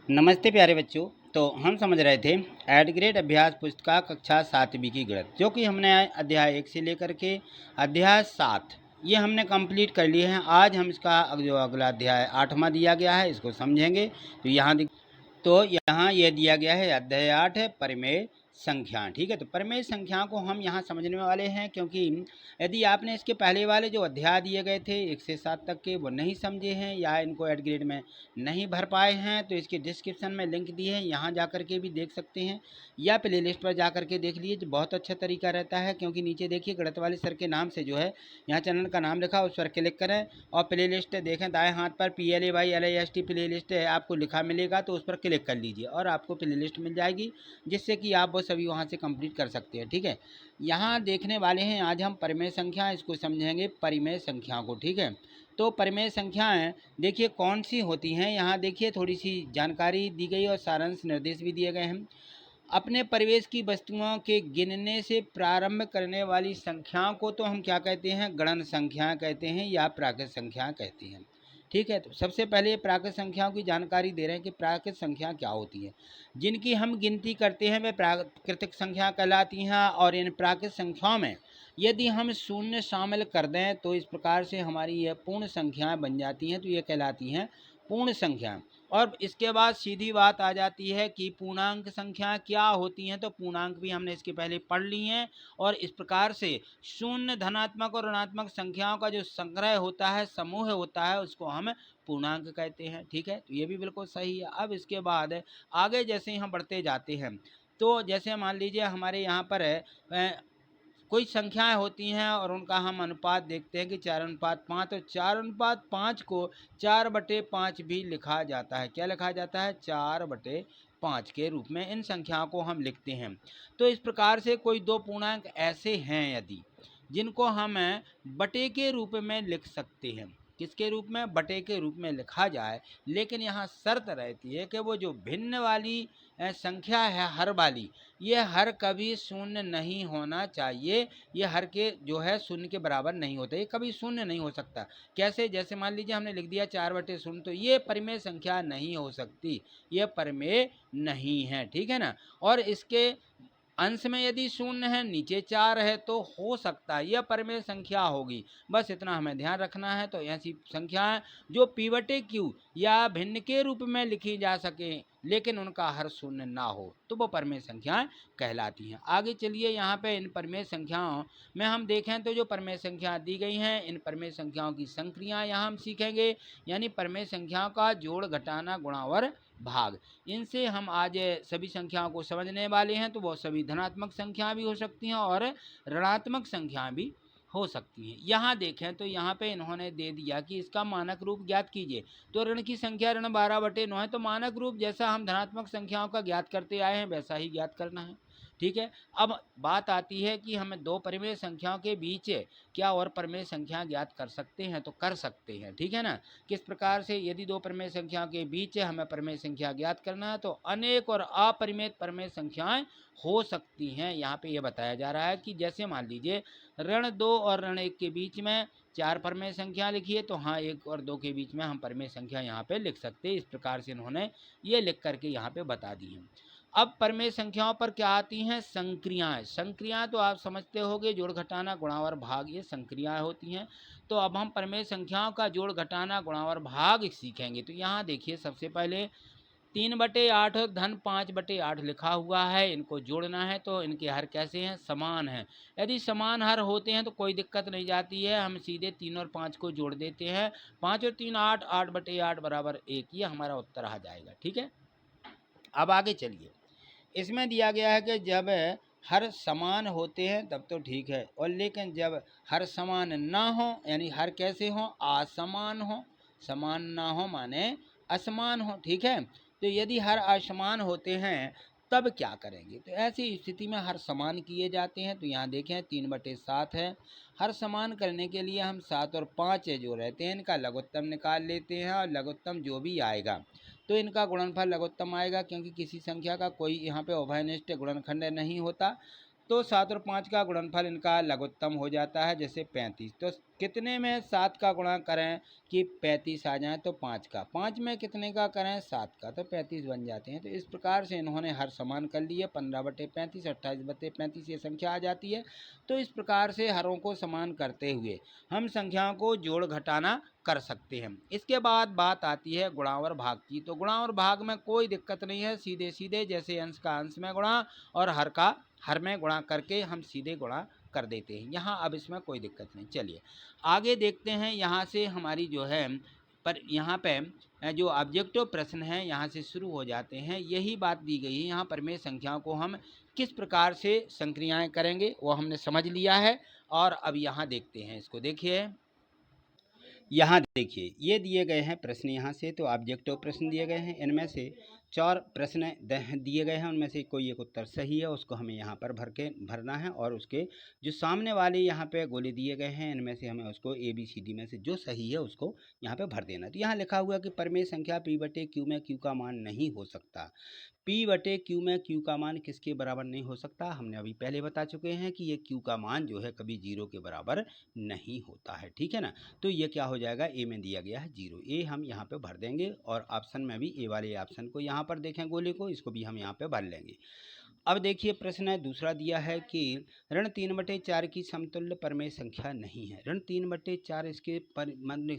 नमस्ते प्यारे बच्चों। तो हम समझ रहे थे एड ग्रेड अभ्यास पुस्तिका कक्षा 7वीं की गणित, जो कि हमने अध्याय 1 से लेकर के अध्याय 7 ये हमने कंप्लीट कर लिए हैं। आज हम इसका जो अगला अध्याय 8वां दिया गया है इसको समझेंगे। तो यहाँ ये दिया गया है अध्याय 8 है परिमेय संख्या। ठीक है, तो परिमेय संख्या को हम यहाँ समझने वाले हैं, क्योंकि यदि आपने इसके पहले वाले जो अध्याय दिए गए थे 1 से 7 तक के वो नहीं समझे हैं या इनको एड ग्रेड में नहीं भर पाए हैं, तो इसके डिस्क्रिप्शन में लिंक दिए हैं, यहाँ जा कर के भी देख सकते हैं या प्ले लिस्ट पर जा कर के देख लीजिए, जो बहुत अच्छा तरीका रहता है। क्योंकि नीचे देखिए गणित वाले सर के नाम से जो है यहाँ चैनल का नाम लिखा, उस पर क्लिक करें और प्ले लिस्ट देखें, दाएँ हाथ पर PLAYLIST प्ले लिस्ट आपको लिखा मिलेगा, तो उस पर क्लिक कर लीजिए और आपको प्ले लिस्ट मिल जाएगी, जिससे कि आप वो सभी वहाँ से कंप्लीट कर सकते हैं। ठीक है, यहाँ देखने वाले हैं आज हम परिमेय संख्या, इसको समझेंगे परिमेय संख्या को। ठीक है, तो परिमेय संख्याएं देखिए कौन सी होती हैं। यहाँ देखिए थोड़ी सी जानकारी दी गई और सारांश निर्देश भी दिए गए हैं। अपने परिवेश की वस्तुओं के गिनने से प्रारंभ करने वाली संख्याओं को तो हम क्या कहते हैं, गणन संख्या कहते हैं या प्राकृत संख्या कहते हैं। ठीक है, तो सबसे पहले प्राकृत संख्याओं की जानकारी दे रहे हैं कि प्राकृत संख्या क्या होती है। जिनकी हम गिनती करते हैं वे प्राकृतिक संख्या कहलाती हैं, और इन प्राकृत संख्याओं में यदि हम शून्य शामिल कर दें तो इस प्रकार से हमारी यह पूर्ण संख्याएं बन जाती हैं, तो ये कहलाती हैं पूर्ण संख्या। और इसके बाद सीधी बात आ जाती है कि पूर्णांक संख्या क्या होती हैं, तो पूर्णांक भी हमने इसके पहले पढ़ ली हैं। और इस प्रकार से शून्य, धनात्मक और ऋणात्मक संख्याओं का जो संग्रह होता है, समूह होता है, उसको हम पूर्णांक कहते हैं। ठीक है, तो ये भी बिल्कुल सही है। अब इसके बाद आगे जैसे हम बढ़ते जाते हैं, तो जैसे मान लीजिए हमारे यहाँ पर कोई संख्याएं होती हैं और उनका हम अनुपात देखते हैं कि 4:5, तो 4:5 को 4/5 भी लिखा जाता है। क्या लिखा जाता है? 4/5 के रूप में इन संख्याओं को हम लिखते हैं। तो इस प्रकार से कोई दो पूर्णांक ऐसे हैं यदि जिनको हम बटे के रूप में लिख सकते हैं। किसके रूप में? बटे के रूप में लिखा जाए, लेकिन यहाँ शर्त रहती है कि वो जो भिन्न वाली संख्या है, हर वाली, ये हर कभी शून्य नहीं होना चाहिए। ये हर के जो है शून्य के बराबर नहीं होता, ये कभी शून्य नहीं हो सकता। कैसे? जैसे मान लीजिए हमने लिख दिया 4/0, तो ये परिमेय संख्या नहीं हो सकती, ये परिमेय नहीं है। ठीक है ना। और इसके अंश में यदि शून्य है, नीचे 4 है, तो हो सकता है यह परिमेय संख्या होगी। बस इतना हमें ध्यान रखना है। तो ऐसी संख्याएं जो P/Q या भिन्न के रूप में लिखी जा सके, लेकिन उनका हर शून्य ना हो, तो वो परिमेय संख्याएं कहलाती हैं। आगे चलिए, यहाँ पे इन परिमेय संख्याओं में हम देखें तो जो परिमेय संख्या दी गई हैं, इन परिमेय संख्याओं की संक्रियाएं यहाँ हम सीखेंगे, यानी परिमेय संख्याओं का जोड़, घटाना, गुणा और भाग। इनसे हम आज सभी संख्याओं को समझने वाले हैं। तो वो सभी धनात्मक संख्या भी हो सकती हैं और ऋणात्मक संख्या भी हो सकती हैं। यहाँ देखें तो यहाँ पे इन्होंने दे दिया कि इसका मानक रूप ज्ञात कीजिए। तो ऋण की संख्या ऋण 12/9 है, तो मानक रूप जैसा हम धनात्मक संख्याओं का ज्ञात करते आए हैं वैसा ही ज्ञात करना है। ठीक है, अब बात आती है कि हमें दो परिमेय संख्याओं के बीच क्या और परिमेय संख्या ज्ञात कर सकते हैं, तो कर सकते हैं। ठीक है ना। किस प्रकार से? यदि दो परिमेय संख्याओं के बीच हमें परिमेय संख्या ज्ञात करना है, तो अनेक और अपरिमेय परिमेय संख्याएं हो सकती हैं। यहाँ पे ये बताया जा रहा है कि जैसे मान लीजिए ऋण 2 और ऋण 1 के बीच में 4 परिमेय संख्या लिखिए, तो हाँ 1 और 2 के बीच में हम परिमेय संख्या यहाँ पे लिख सकते हैं। इस प्रकार से इन्होंने ये लिख करके यहाँ पे बता दी है। अब परिमेय संख्याओं पर क्या आती हैं? संक्रियाएं। संक्रियाएं तो आप समझते होंगे, जोड़, घटाना, गुणा और भाग, ये संक्रियाएं होती हैं। तो अब हम परिमेय संख्याओं का जोड़, घटाना, गुणा और भाग सीखेंगे। तो यहाँ देखिए सबसे पहले 3/8 और धन 5/8 लिखा हुआ है, इनको जोड़ना है। तो इनके हर कैसे हैं? समान हैं। यदि समान हर होते हैं तो कोई दिक्कत नहीं जाती है, हम सीधे 3 और 5 को जोड़ देते हैं। 5 और 3 8, 8/8 बराबर 1, ये हमारा उत्तर आ जाएगा। ठीक है, अब आगे चलिए। इसमें दिया गया है कि जब हर समान होते हैं तब तो ठीक है, और लेकिन जब हर समान ना हो, यानी हर कैसे हो? असमान हो। समान ना हो माने असमान हो। ठीक है, तो यदि हर असमान होते हैं तब क्या करेंगे? तो ऐसी स्थिति में हर समान किए जाते हैं। तो यहाँ देखें 3/7 है। हर समान करने के लिए हम 7 और 5 जो रहते हैं इनका लघुत्तम निकाल लेते हैं, और लघुत्तम जो भी आएगा तो इनका गुणनफल लघुत्तम आएगा, क्योंकि किसी संख्या का कोई यहाँ पे उभयनिष्ठ गुणनखंड नहीं होता। तो 7 और 5 का गुणनफल इनका लघुत्तम हो जाता है, जैसे 35। तो कितने में 7 का गुणा करें कि 35 आ जाए तो 5 का, 5 में कितने का करें 7 का, तो 35 बन जाते हैं। तो इस प्रकार से इन्होंने हर समान कर लिए, 15/35, 28/35 ये संख्या आ जाती है। तो इस प्रकार से हरों को समान करते हुए हम संख्याओं को जोड़ घटाना कर सकते हैं। इसके बाद बात आती है गुणा और भाग की। तो गुणा और भाग में कोई दिक्कत नहीं है, सीधे सीधे जैसे अंश का अंश में गुणा और हर का हर में गुणा करके हम सीधे गुणा कर देते हैं। यहाँ अब इसमें कोई दिक्कत नहीं। चलिए आगे देखते हैं। यहाँ से हमारी जो है पर यहाँ पे जो ऑब्जेक्टिव प्रश्न है यहाँ से शुरू हो जाते हैं। यही बात दी गई है। यहाँ पर में संख्याओं को हम किस प्रकार से संक्रियाएं करेंगे वो हमने समझ लिया है। और अब यहाँ देखते हैं, इसको देखिए, यहाँ देखिए ये दिए गए हैं प्रश्न यहाँ से। तो ऑब्जेक्टिव प्रश्न दिए गए हैं, इनमें से 4 प्रश्न दिए गए हैं, उनमें से कोई एक उत्तर सही है, उसको हमें यहाँ पर भरना है। और उसके जो सामने वाले यहाँ पे गोले दिए गए हैं, इनमें से हमें उसको ABCD में से जो सही है उसको यहाँ पे भर देना। तो यहाँ लिखा हुआ कि परमेय संख्या P/Q में Q का मान नहीं हो सकता। P/Q में Q का मान किसके बराबर नहीं हो सकता? हमने अभी पहले बता चुके हैं कि ये Q का मान जो है कभी 0 के बराबर नहीं होता है, ठीक है ना। तो ये क्या हो जाएगा, ए में दिया गया है 0, ए हम यहाँ पे भर देंगे। और ऑप्शन में भी ए वाले ऑप्शन को यहाँ पर देखें गोले को, इसको भी हम यहाँ पे भर लेंगे। अब देखिए प्रश्न दूसरा दिया है कि ऋण 3/4 की समतुल्य परमेय संख्या नहीं है। ऋण 3/4 इसके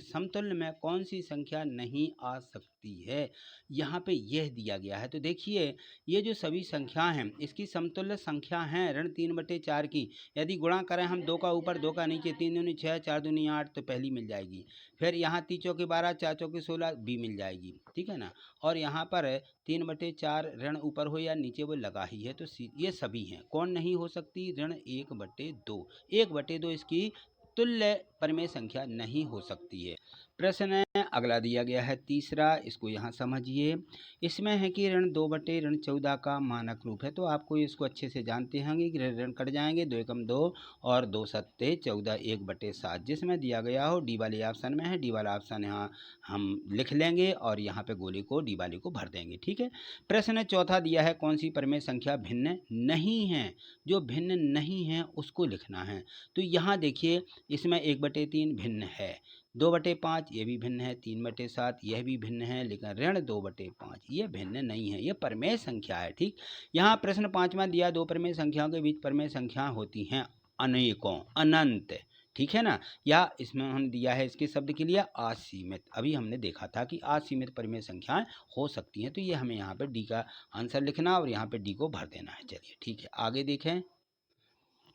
समतुल्य में कौन सी संख्या नहीं आ सकती है, यहाँ पे यह दिया गया है। तो देखिए ये जो सभी संख्या हैं इसकी समतुल्य संख्या हैं ऋण 3/4 की। यदि गुणा करें हम 2 का ऊपर 2 का नीचे, 3 दूनी 6, 4 दूनी 8, तो पहली मिल जाएगी। फिर यहाँ 3 चौके 12, 4 चौके 16 भी मिल जाएगी, ठीक है ना। और यहाँ पर 3/4 ऋण ऊपर हो या नीचे वो लगा ही है। तो ये सभी हैं। कौन नहीं हो सकती, ऋण 1/2। 1/2 इसकी तुल्य परमेय संख्या नहीं हो सकती है। प्रश्न अगला दिया गया है तीसरा, इसको यहाँ समझिए। इसमें है कि ऋण 2/14 का मानक रूप है। तो आपको इसको अच्छे से जानते होंगे कि ऋण कट जाएंगे, 2 एकम 2 और 2 सत्ते 14, 1/7 जिसमें दिया गया हो डी वाले ऑप्शन में है। डी वाला ऑप्शन यहाँ हम लिख लेंगे और यहाँ पे गोले को डी वाले को भर देंगे, ठीक है। प्रश्न चौथा दिया है कौन सी परमेय संख्या भिन्न नहीं है। जो भिन्न नहीं है उसको लिखना है। तो यहाँ देखिए इसमें 1/3 भिन्न है, 2/5 ये भी भिन्न है, 3/7 यह भी भिन्न है, लेकिन ऋण 2/5 ये भिन्न नहीं है, ये परमेय संख्या है, ठीक। यहाँ प्रश्न 5वां दिया, दो परमेय संख्याओं के बीच परमेय संख्या होती हैं अनेकों, अनंत, ठीक है ना। या इसमें हम दिया है इसके शब्द के लिए असीमित। अभी हमने देखा था कि असीमित परमेय संख्याएं हो सकती हैं। तो ये हमें यहाँ पर डी का आंसर लिखना और यहाँ पे डी को भर देना है। चलिए ठीक है, आगे देखें।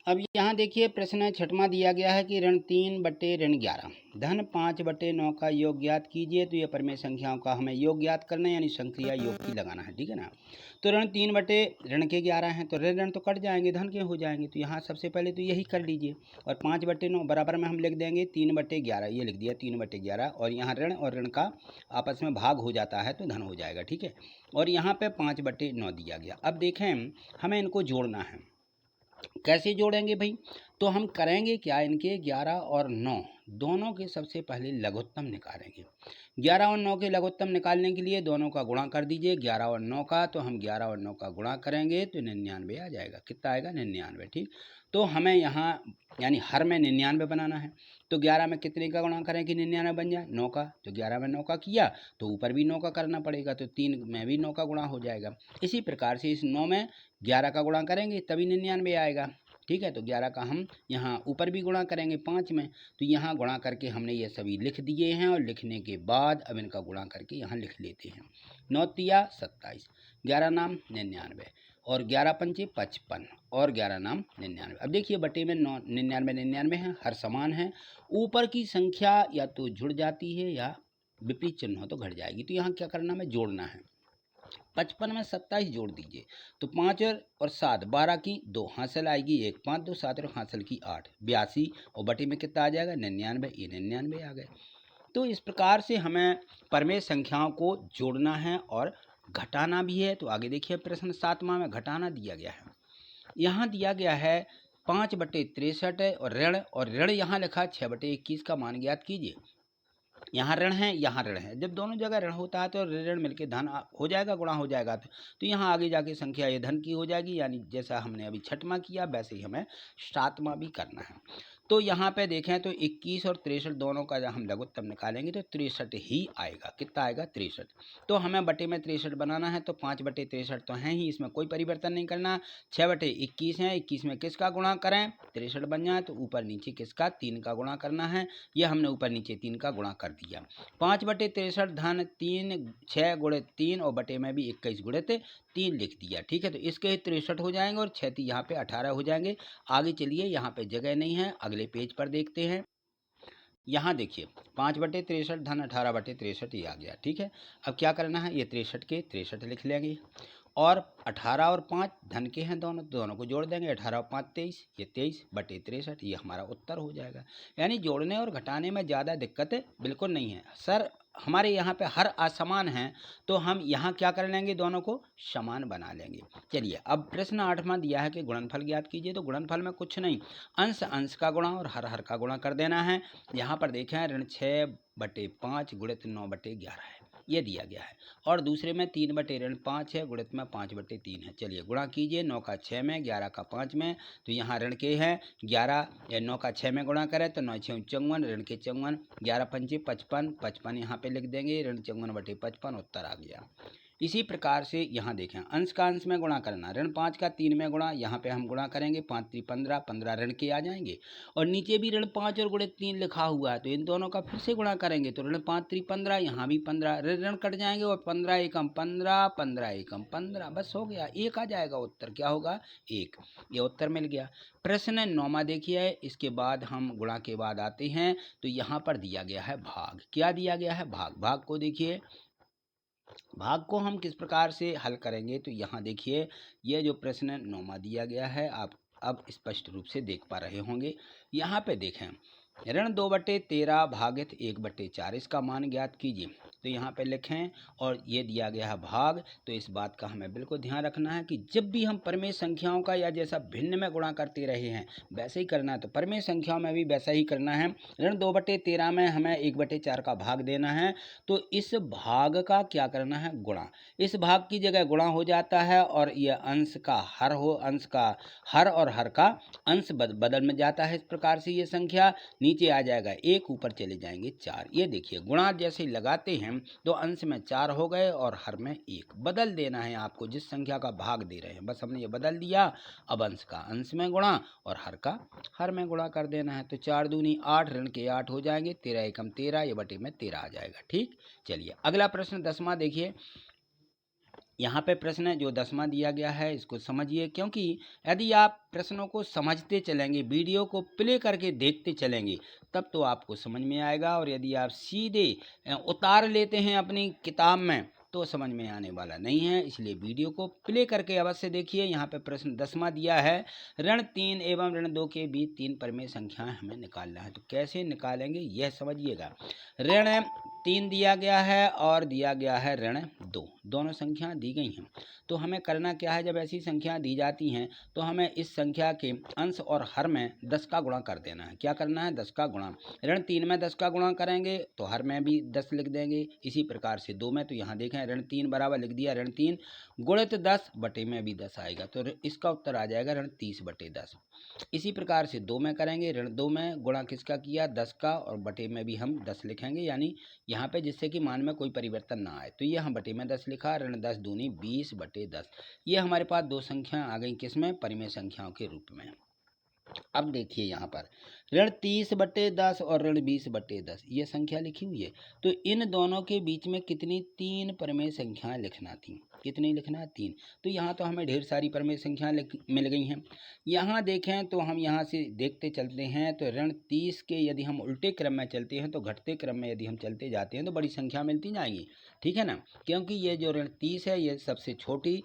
अब यहाँ देखिए प्रश्न 6वां दिया गया है कि ऋण 3/11 धन 5/9 का योग ज्ञात कीजिए। तो ये परमेय संख्याओं का हमें योग ज्ञात करना है, यानी संक्रिया योग की लगाना है, ठीक है ना। तो ऋण 3/11 हैं, तो ऋण तो कट जाएंगे, धन के हो जाएंगे। तो यहाँ सबसे पहले तो यही कर लीजिए। और 5/9 बराबर में हम लिख देंगे 3/11, ये लिख दिया 3/11। और यहाँ ऋण और ऋण का आपस में भाग हो जाता है तो धन हो जाएगा, ठीक है। और यहाँ पे 5/9 दिया गया। अब देखें हमें इनको जोड़ना है। कैसे जोड़ेंगे भाई? तो हम करेंगे क्या, इनके 11 और 9 दोनों के सबसे पहले लघुत्तम निकालेंगे। 11 और 9 के लघुत्तम निकालने के लिए दोनों का गुणा कर दीजिए, 11 और 9 का। तो हम 11 और 9 का गुणा करेंगे तो 99 आ जाएगा। कितना आएगा? 99, ठीक। तो हमें यहाँ यानी हर में 99 बनाना है। तो 11 में कितने का गुणा करें कि 99 बन जाए? 9 का। तो 11 में 9 का किया तो ऊपर भी 9 का करना पड़ेगा, तो 3 में भी 9 का गुणा हो जाएगा। इसी प्रकार से इस 9 में 11 का गुणा करेंगे तभी 99 आएगा, ठीक है। तो 11 का हम यहाँ ऊपर भी गुणा करेंगे 5 में। तो यहाँ गुणा करके हमने ये सभी लिख दिए हैं। और लिखने के बाद अब इनका गुणा करके यहाँ लिख लेते हैं। 9 तिया 27, 11 नाम 99 और 11 पंचे 55 और 11 नाम 99। अब देखिए बटे में 99 है, हर समान है। ऊपर की संख्या या तो जुड़ जाती है या विपरीत चिन्ह हो तो घट जाएगी। तो यहाँ क्या करना है, जोड़ना है। 55 में 27 जोड़ दीजिए तो 5 और 7 12 की 2 हासिल आएगी 1, 5 2 7 और हासिल की 8, 82 और बटे में कितना आ जाएगा? 99। ये 99 आ गए। तो इस प्रकार से हमें परमेय संख्याओं को जोड़ना है और घटाना भी है। तो आगे देखिए प्रश्न 7वां में घटाना दिया गया है। यहाँ दिया गया है 5/63 और ऋण यहाँ लिखा 6/21 का मान ज्ञात कीजिए। यहाँ ऋण है, यहाँ ऋण है। जब दोनों जगह ऋण होता है तो ऋण मिलके धन हो जाएगा, गुणा हो जाएगा। तो यहाँ आगे जाके संख्या ये धन की हो जाएगी। यानी जैसा हमने अभी 6वां किया वैसे ही हमें 7वां भी करना है। तो यहाँ पे देखें तो 21 और 63 दोनों का जब हम लघुत्तम निकालेंगे तो 63 ही आएगा। कितना आएगा? 63। तो हमें बटे में 63 बनाना है, तो 5 बटे 63 तो हैं ही, इसमें कोई परिवर्तन नहीं करना। 6 बटे 21 है, 21 में किसका गुणा करें? 63 बन जाए, तो ऊपर नीचे किसका? 3 का गुणा करना है। यह हमने ऊपर नीचे 3 का गुणा कर दिया। 5 बटे 63 धन 3, 6 गुणित 3 और बटे में भी 21 गुणित 3 लिख दिया। ठीक है, तो इसके 63 हो जाएंगे और 6 यहाँ पे 18 हो जाएंगे। आगे चलिए, यहाँ पे जगह नहीं है, अगले पेज पर देखते हैं। यहाँ देखिए 5 बटे 63 धन 18 बटे 63 ये आ गया। ठीक है, अब क्या करना है? ये 63 के 63 लिख लेंगे और 18 और 5 धन के हैं दोनों, दोनों को जोड़ देंगे। 18 और 5 23, ये 23 बटे 63 ये हमारा उत्तर हो जाएगा। यानी जोड़ने और घटाने में ज़्यादा दिक्कत बिल्कुल नहीं है। सर हमारे यहाँ पे हर असमान है, तो हम यहाँ क्या कर लेंगे? दोनों को समान बना लेंगे। चलिए, अब प्रश्न 8वां दिया है कि गुणनफल ज्ञात कीजिए। तो गुणनफल में कुछ नहीं, अंश अंश का गुणा और हर हर का गुणा कर देना है। यहाँ पर देखें ऋण 6 बटे 5 गुणित 9 बटे 11 है, ये दिया गया है। और दूसरे में 3 बटे ऋण 5 है, गुणित में 5 बटे 3 है। चलिए गुणा कीजिए, 9 का 6 में, 11 का 5 में। तो यहाँ ऋण के हैं 11 या 9 का 6 में गुणा करें तो 9 6 54, ऋण के 54, 11 पंचे 55, 55 यहाँ पे लिख देंगे, ऋण 54 बटे 55 उत्तर आ गया। इसी प्रकार से यहाँ देखें, अंश का अंश में गुणा करना, ऋण 5 का 3 में गुणा, यहाँ पे हम गुणा करेंगे, 5 3 15, 15 ऋण के आ जाएंगे। और नीचे भी ऋण 5 और गुणित 3 लिखा हुआ है, तो इन दोनों का फिर से गुणा करेंगे, तो ऋण 5 3 15, यहाँ भी 15 ऋण कट जाएंगे और 15 एकम 15, 15 एकम 15, बस हो गया, 1 आ जाएगा उत्तर। क्या होगा? 1। ये उत्तर मिल गया। प्रश्न 9वां देखिए, इसके बाद हम गुणा के बाद आते हैं। तो यहाँ पर दिया गया है भाग। क्या दिया गया है? भाग। भाग को देखिए, भाग को हम किस प्रकार से हल करेंगे? तो यहाँ देखिए, यह जो प्रश्न 9वां दिया गया है, आप अब स्पष्ट रूप से देख पा रहे होंगे। यहाँ पे देखें, ऋण 2 बटे 13 भागित 1 बटे 4, इसका मान ज्ञात कीजिए। तो यहाँ पे लिखें, और ये दिया गया है भाग। तो इस बात का हमें बिल्कुल ध्यान रखना है कि जब भी हम परमेय संख्याओं का या जैसा भिन्न में गुणा करते रहे हैं वैसे ही करना है, तो परमेय संख्याओं में भी वैसा ही करना है। ऋण 2 बटे 13 में हमें 1 बटे 4 का भाग देना है, तो इस भाग का क्या करना है? गुणा। इस भाग की जगह गुणा हो जाता है, और यह अंश का हर हो, अंश का हर और हर का अंश बदल में जाता है। इस प्रकार से ये संख्या नीचे आ जाएगा 1, ऊपर चले जाएंगे 4। ये देखिए, गुणा जैसे ही लगाते हैं तो अंश में 4 हो गए और हर में 1। बदल देना है आपको, जिस संख्या का भाग दे रहे हैं, बस हमने ये बदल दिया। अब अंश का अंश में गुणा और हर का हर में गुणा कर देना है। तो 4 दूनी 8, ऋण के 8 हो जाएंगे, 13 एकम 13, ये बटे में 13 आ जाएगा। ठीक, चलिए अगला प्रश्न 10वां देखिए। यहाँ पे प्रश्न जो 10वां दिया गया है, इसको समझिए, क्योंकि यदि आप प्रश्नों को समझते चलेंगे, वीडियो को प्ले करके देखते चलेंगे, तब तो आपको समझ में आएगा। और यदि आप सीधे उतार लेते हैं अपनी किताब में, तो समझ में आने वाला नहीं है। इसलिए वीडियो को प्ले करके अवश्य देखिए। यहाँ पे प्रश्न 10वां दिया है, ऋण 3 एवं ऋण 2 के बीच 3 परमेय संख्याएं हमें निकालना है। तो कैसे निकालेंगे यह समझिएगा। ऋण 3 दिया गया है और दिया गया है ऋण 2, दोनों संख्याएं दी गई हैं। तो हमें करना क्या है? जब ऐसी संख्या दी जाती हैं तो हमें इस संख्या के अंश और हर में 10 का गुणा कर देना है। क्या करना है? 10 का गुणा। ऋण 3 में 10 का गुणा करेंगे तो हर में भी 10 लिख देंगे। इसी प्रकार से 2 में, तो यहाँ देखें ऋण 3 बराबर लिख दिया, ऋण 3 गुणित 10 बटे में भी 10 आएगा, तो इसका उत्तर आ जाएगा ऋण 30 बटे 10। इसी प्रकार से 2 में करेंगे, ऋण 2 में गुणा किसका किया? 10 का, और बटे में भी हम 10 लिखेंगे, यानी यहाँ पे जिससे कि मान में कोई परिवर्तन ना आए। तो ये हम बटे में 10 लिखा, ऋण 10 दूनी 20 बटे 10। ये हमारे पास दो संख्या आ गई, किसमें? परिमेय संख्याओं के रूप में। अब देखिए यहाँ पर ऋण 30 बटे 10 और ऋण 20 बटे 10 ये संख्या लिखी हुई है। तो इन दोनों के बीच में कितनी? 3 परमेय संख्याएं लिखना थी। कितनी लिखना है? 3। तो यहाँ तो हमें ढेर सारी परमेय संख्याएं मिल गई हैं। यहाँ देखें तो हम यहाँ से देखते चलते हैं, तो ऋण 30 के यदि हम उल्टे क्रम में चलते हैं, तो घटते क्रम में यदि हम चलते जाते हैं तो बड़ी संख्या मिलती जाएगी। ठीक है ना, क्योंकि ये जो ऋण 30 है ये सबसे छोटी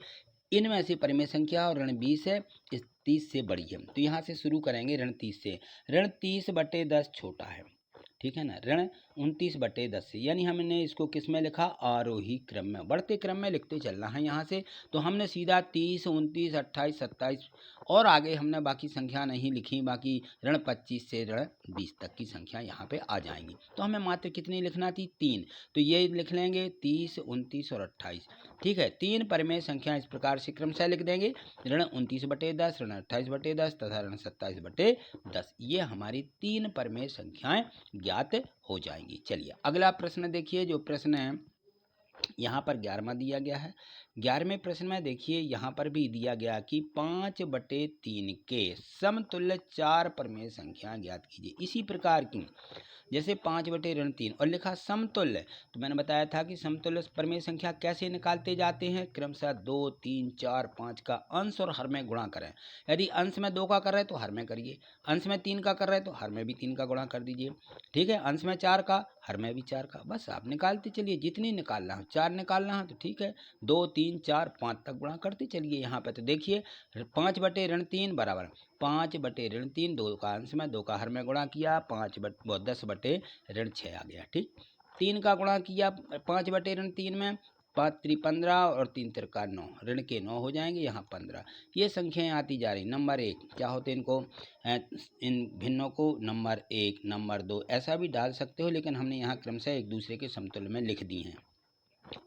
इनमें से परिमेय संख्या, और ऋण 20 है इस 30 से बड़ी है। तो यहाँ से शुरू करेंगे ऋण 30 से। ऋण 30 बटे 10 छोटा है, ठीक है ना। ऋण 29/10 से, यानी हमने इसको किस में लिखा, आरोही क्रम में, बढ़ते क्रम में लिखते चलना है यहाँ से। तो हमने सीधा 30, 29, 28, 27 और आगे हमने बाकी संख्या नहीं लिखी, बाकी ऋण 25 से ऋण 20 तक की संख्या यहाँ पे आ जाएंगी। तो हमें मात्र कितनी लिखना थी, 3, तो ये लिख लेंगे 30, 29 और 28। ठीक है, 3 परिमेय संख्या इस प्रकार से क्रमशः लिख देंगे, ऋण 29/10, ऋण 28/10 तथा ऋण 27/10। ये हमारी 3 परिमेय संख्याएं ज्ञात हो जाएंगी। चलिए अगला प्रश्न देखिए, जो प्रश्न है यहाँ पर 11वां दिया गया है। 11वें प्रश्न में देखिए यहाँ पर भी दिया गया कि 5/3 के समतुल्य 4 परिमेय संख्या ज्ञात कीजिए। इसी प्रकार की जैसे 5/3 और लिखा समतुल्य, तो मैंने बताया था कि समतुल्य परिमेय संख्या कैसे निकालते जाते हैं, क्रमशः 2, 3, 4, 5 का अंश और हर में गुणा करें। यदि अंश में 2 का कर रहे हैं तो हर में करिए, अंश में 3 का कर रहे हैं तो हर में भी 3 का गुणा कर दीजिए। ठीक है, अंश में 4 का, हर में भी 4 का, बस आप निकालते चलिए, जितनी निकालना हो, 4 निकालना है तो ठीक है, 2, 3, 4, 5 तक गुणा करते चलिए। यहाँ पे तो देखिए 5/3 बराबर 5/3, 2 का अंश में, 2 का हर में गुणा किया, 10/6 आ गया। ठीक, 3 का गुणा किया 5/3 में, 5 3 15 और 3 तिरका 9, ऋण के 9 हो जाएंगे, यहाँ 15। ये संख्याएं आती जा रही। नंबर 1 क्या होते हैं, इनको इन भिन्नों को नंबर 1, नंबर 2 ऐसा भी डाल सकते हो, लेकिन हमने यहाँ क्रमशः एक दूसरे के समतुल्य में लिख दी हैं।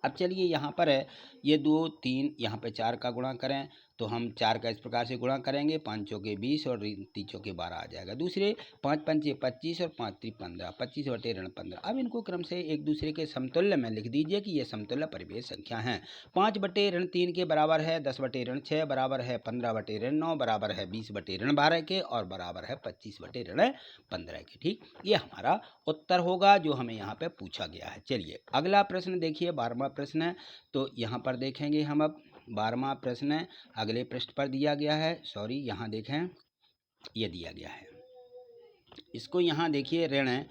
अब चलिए यहाँ पर है ये 2, 3, यहाँ पे 4 का गुणा करें तो हम 4 का इस प्रकार से गुणा करेंगे, 5 चौके 20 और 3 चौके 12 आ जाएगा। दूसरे 5 पंचे 25 और 5 3 15, 25/15। अब इनको क्रम से एक दूसरे के समतुल्य में लिख दीजिए कि ये समतुल्य परिमेय संख्या हैं। 5/3 के बराबर है 10/6, बराबर है 15/9, बराबर है 20/12 के और बराबर है 25/15 के। ठीक, ये हमारा उत्तर होगा जो हमें यहाँ पे पूछा गया है। चलिए अगला प्रश्न देखिए, 12वां प्रश्न है। तो यहाँ पर देखेंगे हम, अब 12वां प्रश्न है, अगले पृष्ठ पर दिया गया है, सॉरी यहाँ देखें ये दिया गया है, इसको यहाँ देखिए, ऋण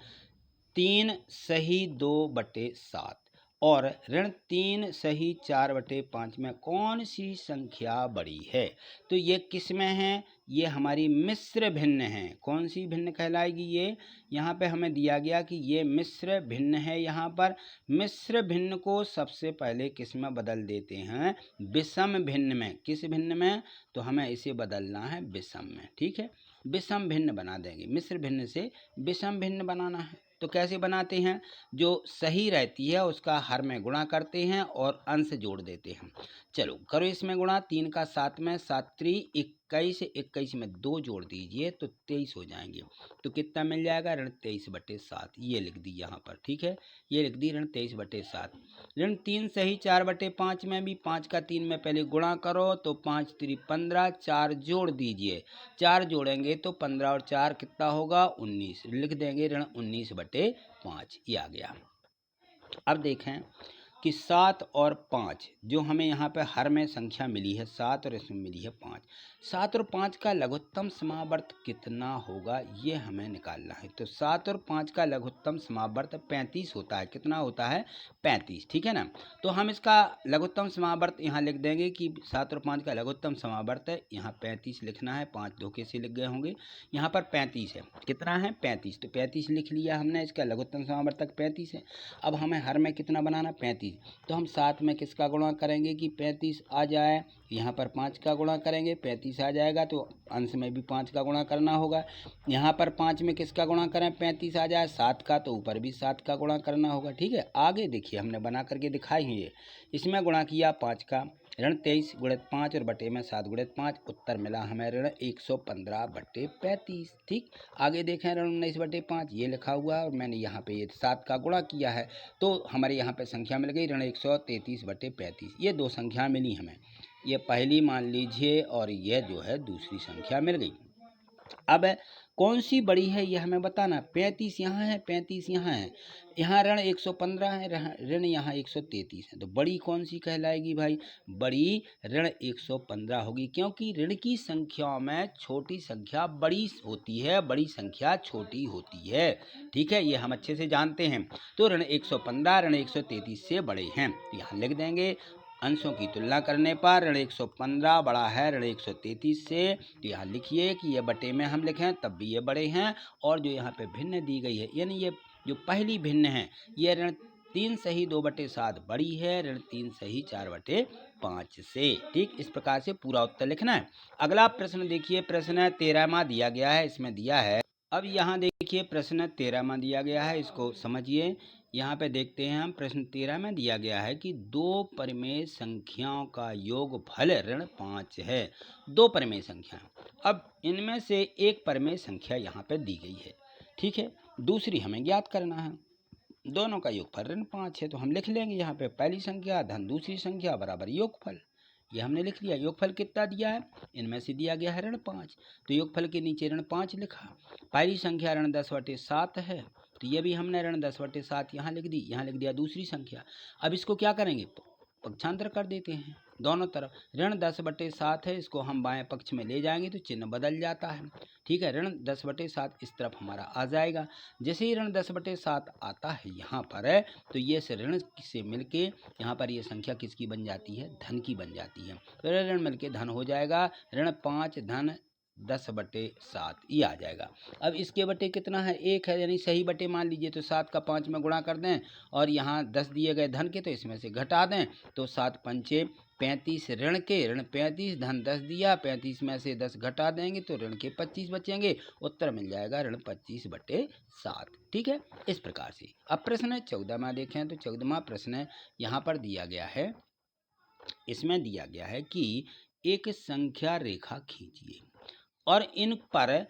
3 सही 2/7 और ऋण 3 सही 4/5 में कौन सी संख्या बड़ी है। तो ये किस में है, ये हमारी मिश्र भिन्न है। कौन सी भिन्न कहलाएगी ये, यहाँ पे हमें दिया गया कि ये मिश्र भिन्न है। यहाँ पर मिश्र भिन्न को सबसे पहले किस में बदल देते हैं, विषम भिन्न में। किस भिन्न में, तो हमें इसे बदलना है विषम में। ठीक है, विषम भिन्न बना देंगे, मिश्र भिन्न से विषम भिन्न बनाना है। तो कैसे बनाते हैं, जो सही रहती है उसका हर में गुणा करते हैं और अंश जोड़ देते हैं। चलो करो इसमें गुणा, 3 का 7 में, 7 3 21, 21 में 2 जोड़ दीजिए तो 23 हो जाएंगे। तो कितना मिल जाएगा, ऋण 23/7, ये लिख दी यहाँ पर। ठीक है, ये लिख दी ऋण 23/7। ऋण 3 सही 4/5 में भी 5 का 3 में पहले गुणा करो तो 5 3 15, 4 जोड़ दीजिए, 4 जोड़ेंगे तो 15 और 4 कितना होगा, 19, लिख देंगे ऋण 19/5, ये आ गया। अब देखें कि 7 और 5 जो हमें यहाँ पे हर में संख्या मिली है 7 और इसमें मिली है 5, 7 और 5 का लघुत्तम समावर्त कितना होगा ये हमें निकालना है। तो 7 और 5 का लघुत्तम समावर्त 35 होता है। कितना होता है, 35। ठीक है ना, तो हम इसका लघुत्तम समावर्त यहाँ लिख देंगे कि 7 और 5 का लघुत्तम समावर्त है, यहाँ 35 लिखना है, 5 धोखे से लिख गए होंगे, यहाँ पर 35 है। कितना है, 35, तो 35 लिख लिया हमने, इसका लघुत्तम समावर्तक 35 है। अब हमें हर में कितना बनाना, 35, तो हम 7 में किसका गुणा करेंगे कि 35 आ जाए, यहाँ पर 5 का गुणा करेंगे 35 आ जाएगा, तो अंश में भी 5 का गुणा करना होगा। यहाँ पर 5 में किसका गुणा करें, 35 आ जाए, 7 का, तो ऊपर भी 7 का गुणा करना होगा। ठीक है, आगे देखिए हमने बना करके दिखाई है, ये इसमें गुणा किया 5 का, ऋण 23 गुणित 5 और बटे में 7 गुणित 5, उत्तर मिला हमें ऋण 115/35। ठीक, आगे देखें ऋण 19/5, ये लिखा हुआ है और मैंने यहाँ पे ये 7 का गुणा किया है, तो हमारे यहाँ पे संख्या मिल गई ऋण 133/35। ये दो संख्या मिली हमें, ये पहली मान लीजिए और यह जो है दूसरी संख्या मिल गई। अब कौन सी बड़ी है ये हमें बताना, 35 यहाँ है, 35 यहाँ है, यहाँ ऋण 115 है, ऋण यहाँ 133 है, तो बड़ी कौन सी कहलाएगी भाई, बड़ी ऋण 115 होगी, क्योंकि ऋण की संख्याओं में छोटी संख्या बड़ी होती है, बड़ी संख्या छोटी होती है। ठीक है, ये हम अच्छे से जानते हैं। तो ऋण 115 ऋण 133 से बड़े हैं, यहाँ लिख देंगे। अंशों की तुलना करने पर ऋण 115 बड़ा है ऋण 133 से, तो यहाँ लिखिए कि ये बटे में हम लिखें तब भी ये बड़े हैं, और जो यहाँ पे भिन्न दी गई है, यानी ये जो पहली भिन्न है ये ऋण 3 सही 2/7 बड़ी है ऋण 3 सही 4/5 से। ठीक, इस प्रकार से पूरा उत्तर लिखना है। अगला प्रश्न देखिए, प्रश्न 13वां दिया गया है, इसमें दिया है, अब यहाँ देखिए प्रश्न 13वां दिया गया है, इसको समझिए। यहाँ पे देखते हैं हम, प्रश्न 13 में दिया गया है कि दो परिमेय संख्याओं का योगफल ऋण 5 है। दो परिमेय संख्या, अब इनमें से एक परिमेय संख्या यहाँ पे दी गई है, ठीक है, दूसरी हमें ज्ञात करना है। दोनों का योगफल ऋण 5 है, तो हम लिख लेंगे यहाँ पे पहली संख्या धन दूसरी संख्या बराबर योगफल। ये हमने लिख लिया। योगफल कितना दिया है, इनमें से दिया गया है ऋण 5, तो योगफल के नीचे ऋण 5 लिखा। पहली संख्या ऋण 10/7 है, तो ये भी हमने ऋण 10/7 यहाँ लिख दी। यहाँ लिख दिया दूसरी संख्या। अब इसको क्या करेंगे, पक्षांतर कर देते हैं दोनों तरफ। ऋण 10/7 है, इसको हम बाएं पक्ष में ले जाएंगे तो चिन्ह बदल जाता है, ठीक है। ऋण 10/7 इस तरफ हमारा आ जाएगा। जैसे ही ऋण 10/7 आता है यहाँ पर है, तो ये ऋण से मिलके यहाँ पर ये संख्या किसकी बन जाती है, धन की बन जाती है। तो ऋण मिलके धन हो जाएगा, ऋण 5 धन 10/7 ये आ जाएगा। अब इसके बटे कितना है, 1 है, यानी सही बटे मान लीजिए, तो 7 का 5 में गुणा कर दें और यहाँ 10 दिए गए धन के, तो इसमें से घटा दें, तो 7 पंचे 35 ऋण के, ऋण 35 धन 10 दिया, 35 में से 10 घटा देंगे तो ऋण के 25 बचेंगे। उत्तर मिल जाएगा ऋण 25/7, ठीक है, इस प्रकार से। अब प्रश्न 14वां देखें, तो 14वां प्रश्न यहाँ पर दिया गया है, इसमें दिया गया है कि एक संख्या रेखा खींचिए और इन पर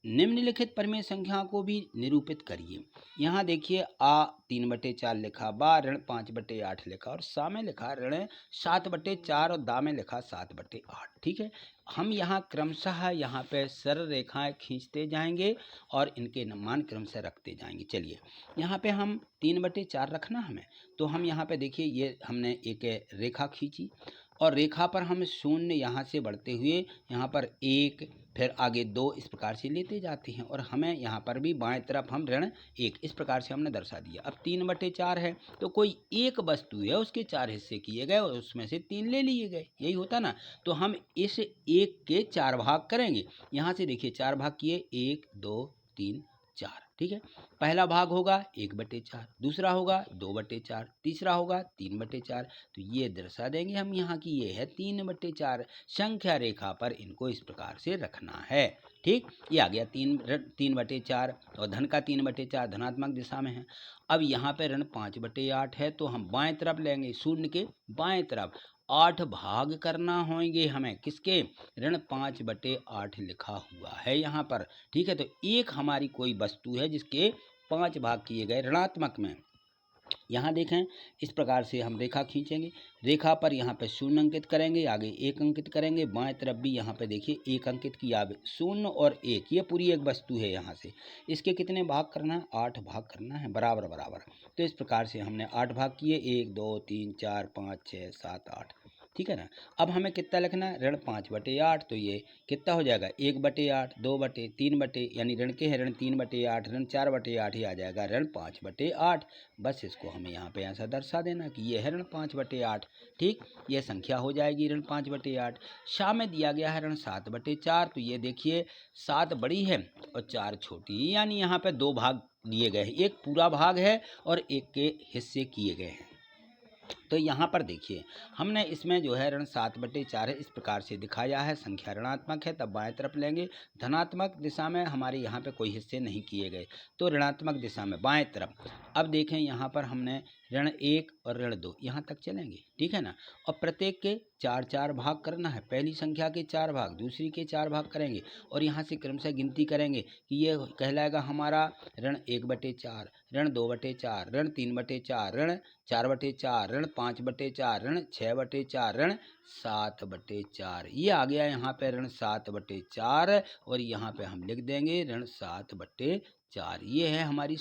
निम्नलिखित परिमेय संख्याओं को भी निरूपित करिए। यहाँ देखिए आ 3/4 लिखा, बा ऋण 5/8 लिखा और सा में लिखा ऋण 7/4 और दा में लिखा 7/8, ठीक है। हम यहाँ क्रमशः यहाँ पे सरल रेखाएं खींचते जाएंगे और इनके मान क्रम से रखते जाएंगे। चलिए, यहाँ पे हम 3/4 रखना हमें, तो हम यहाँ पे देखिए ये हमने एक रेखा खींची और रेखा पर हम शून्य यहाँ से बढ़ते हुए यहाँ पर 1, फिर आगे 2, इस प्रकार से लेते जाते हैं और हमें यहाँ पर भी बाएं तरफ हम ऋण 1, इस प्रकार से हमने दर्शा दिया। अब 3/4 है, तो कोई एक वस्तु है, उसके 4 हिस्से किए गए और उसमें से 3 ले लिए गए, यही होता ना। तो हम इस 1 के 4 भाग करेंगे। यहाँ से देखिए 4 भाग किए, 1 2 3 4, ठीक है। पहला भाग होगा 1/4, दूसरा होगा 2/4, तीसरा होगा 3/4, तो ये दर्शा देंगे हम यहाँ की ये है 3/4 संख्या रेखा पर इनको इस प्रकार से रखना है, ठीक। ये आ गया 3/4 और धन का 3/4 धनात्मक दिशा में है। अब यहाँ पे ऋण 5/8 है, तो हम बाएं तरफ लेंगे, शून्य के बाएं तरफ 8 भाग करना होंगे हमें, किसके, ऋण 5/8 लिखा हुआ है यहाँ पर, ठीक है। तो एक हमारी कोई वस्तु है जिसके 5 भाग किए गए ऋणात्मक में। यहाँ देखें, इस प्रकार से हम रेखा खींचेंगे, रेखा पर यहाँ पे 0 अंकित करेंगे, आगे 1 अंकित करेंगे, बाएं तरफ भी यहाँ पे देखिए 1 अंकित किया। 0 और 1 ये पूरी एक वस्तु है, यहाँ से इसके कितने भाग करना है, 8 भाग करना है, बराबर बराबर। तो इस प्रकार से हमने 8 भाग किए, 1 2 3 4 5 6 7 8, ठीक है ना। अब हमें कितना लिखना है, ऋण 5/8, तो ये कितना हो जाएगा, 1/8 2/3 यानी ऋण के है ऋण 3/8, ऋण 4/8 ही आ जाएगा ऋण 5/8। बस इसको हमें यहाँ पे ऐसा दर्शा देना कि ये है ऋण 5/8, ठीक। ये संख्या हो जाएगी ऋण 5/8। शा में दिया गया है ऋण 7/4, तो ये देखिए 7 बड़ी है और 4 छोटी, यानी यहाँ पे 2 भाग दिए गए हैं, एक पूरा भाग है और एक के हिस्से किए गए हैं। तो यहाँ पर देखिए हमने इसमें जो है ऋण 7/4 है, इस प्रकार से दिखाया है। संख्या ऋणात्मक है, तब बाएं तरफ लेंगे, धनात्मक दिशा में हमारे यहाँ पे कोई हिस्से नहीं किए गए, तो ऋणात्मक दिशा में बाएं तरफ। अब देखें यहाँ पर हमने ऋण 1 और ऋण 2 यहाँ तक चलेंगे, ठीक है ना। और प्रत्येक के 4 भाग करना है, पहली संख्या के 4 भाग, दूसरी के 4 भाग करेंगे और यहाँ से क्रमशः गिनती करेंगे कि ये कहलाएगा हमारा ऋण 1/4, ऋण 2/4, ऋण 3/4, ऋण 4/4, ऋण 5/4, ऋण 6/4, ऋण 7/4। ये आ गया यहाँ पे ऋण 7/4 और यहाँ पे हम लिख देंगे ऋण 7/4। ये है हमारी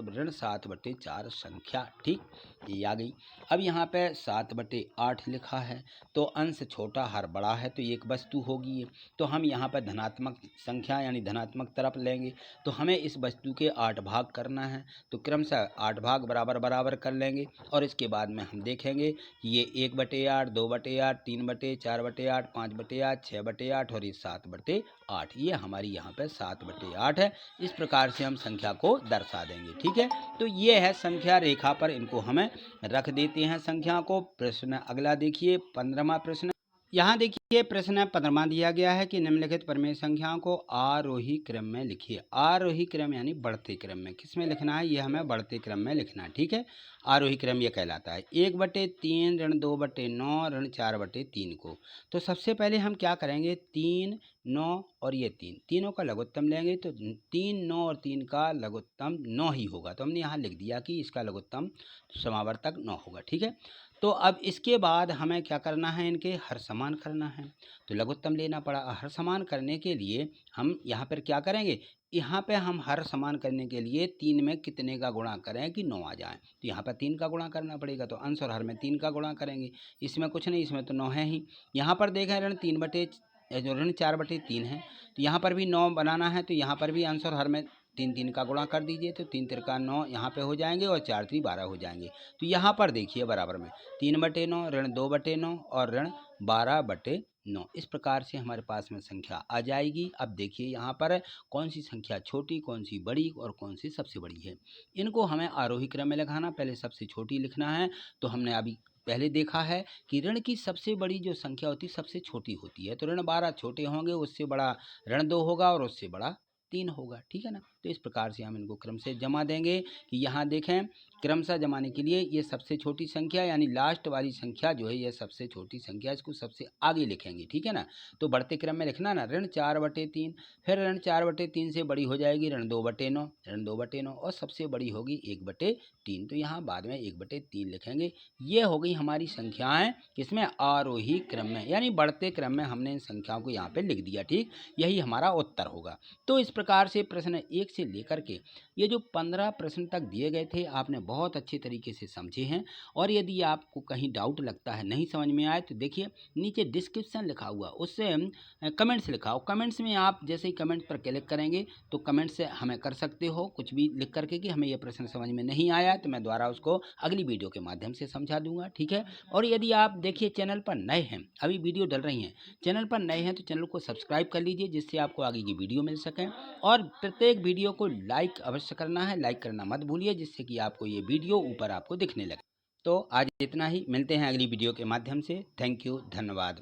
ऋण 7/4 संख्या, ठीक। ये आ गई। अब यहाँ पे 7/8 लिखा है, तो अंश छोटा हर बड़ा है, तो ये एक वस्तु होगी ये। तो हम यहाँ पर धनात्मक संख्या यानी धनात्मक तरफ लेंगे, तो हमें इस वस्तु के 8 भाग करना है, तो क्रमशः 8 भाग बराबर बराबर कर लेंगे और इसके बाद में हम देखेंगे कि ये 1/8, 2/8, 3/4, 5/8, 6/8 और ये 7/8, ये हमारी यहाँ पे 7/8 है। इस प्रकार से हम संख्या को दर्शा देंगे। ठीक है, तो ये है संख्या रेखा पर इनको हमें रख देते हैं संख्या को। प्रश्न अगला देखिए 15वां प्रश्न। यहाँ देखिए प्रश्न 15वां दिया गया है कि निम्नलिखित परिमेय संख्याओं को आरोही क्रम में लिखिए। आरोही क्रम यानी बढ़ते क्रम में। किस में लिखना है? ये हमें बढ़ते क्रम में लिखना है। ठीक है, आरोही क्रम ये कहलाता है। 1/3 ऋण 2/9 ऋण 4/3 को। तो सबसे पहले हम क्या करेंगे, 3, 9 और ये 3, तीनों का लघुत्तम लेंगे, तो 3, 9 और 3 का लघुत्तम 9 ही होगा। तो हमने यहाँ लिख दिया कि इसका लघुत्तम समावर्तक 9 होगा। ठीक है, तो अब इसके बाद हमें क्या करना है, इनके हर समान करना है, तो लघुत्तम लेना पड़ा। हर समान करने के लिए हम यहाँ पर क्या करेंगे, यहाँ पे हम हर समान करने के लिए 3 में कितने का गुणा करें कि 9 आ जाए, तो यहाँ पर 3 का गुणा करना पड़ेगा। तो अंश और हर में 3 का गुणा करेंगे, इसमें कुछ नहीं, इसमें तो 9 है ही। यहाँ पर देखें ऋण 4/3 है, तो यहाँ पर भी 9 बनाना है, तो यहाँ पर भी अंश और हर में 3 का गुणा कर दीजिए, तो 3 तिरका 9 यहाँ पे हो जाएंगे और 4 3 12 हो जाएंगे। तो यहाँ पर देखिए बराबर में 3/9 ऋण 2/9 और ऋण 12/9, इस प्रकार से हमारे पास में संख्या आ जाएगी। अब देखिए यहाँ पर कौन सी संख्या छोटी, कौन सी बड़ी और कौन सी सबसे बड़ी है, इनको हमें आरोही क्रम में लिखाना। पहले सबसे छोटी लिखना है, तो हमने अभी पहले देखा है कि ऋण की सबसे बड़ी जो संख्या होती है सबसे छोटी होती है, तो ऋण 12 छोटे होंगे, उससे बड़ा ऋण 2 होगा और उससे बड़ा 3 होगा। ठीक है ना, तो इस प्रकार से हम इनको क्रम से जमा देंगे कि यहाँ देखें क्रमशः जमाने के लिए ये सबसे छोटी संख्या यानी लास्ट वाली संख्या जो है ये सबसे छोटी संख्या, इसको सबसे आगे लिखेंगे। ठीक है ना, तो बढ़ते क्रम में लिखना ना, ऋण 4/3, फिर ऋण 4/3 से बड़ी हो जाएगी ऋण 2/9, ऋण 2/9 और सबसे बड़ी होगी 1/3, तो यहाँ बाद में 1/3 लिखेंगे। ये हो गई हमारी संख्याएं किसमें, आरोही क्रम में, यानी बढ़ते क्रम में हमने इन संख्याओं को यहाँ पे लिख दिया। ठीक, यही हमारा उत्तर होगा। तो इस प्रकार से प्रश्न 1 से लेकर के ये जो 15 प्रश्न तक दिए गए थे आपने बहुत अच्छे तरीके से समझे हैं। और यदि आपको कहीं डाउट लगता है, नहीं समझ में आए, तो देखिए नीचे डिस्क्रिप्शन लिखा हुआ, उससे कमेंट्स लिखा हो, कमेंट्स में आप जैसे ही कमेंट पर क्लिक करेंगे तो कमेंट से हमें कर सकते हो कुछ भी लिख करके कि हमें यह प्रश्न समझ में नहीं आया, तो मैं द्वारा उसको अगली वीडियो के माध्यम से समझा दूंगा। ठीक है, और यदि आप देखिए चैनल पर नए हैं, अभी वीडियो डल रही हैं, चैनल पर नए हैं तो चैनल को सब्सक्राइब कर लीजिए, जिससे आपको आगे की वीडियो मिल सके। और प्रत्येक वीडियो को लाइक अवश्य करना है, लाइक करना मत भूलिए, जिससे कि आपको ये वीडियो ऊपर आपको दिखने लगे। तो आज इतना ही, मिलते हैं अगली वीडियो के माध्यम से। थैंक यू, धन्यवाद।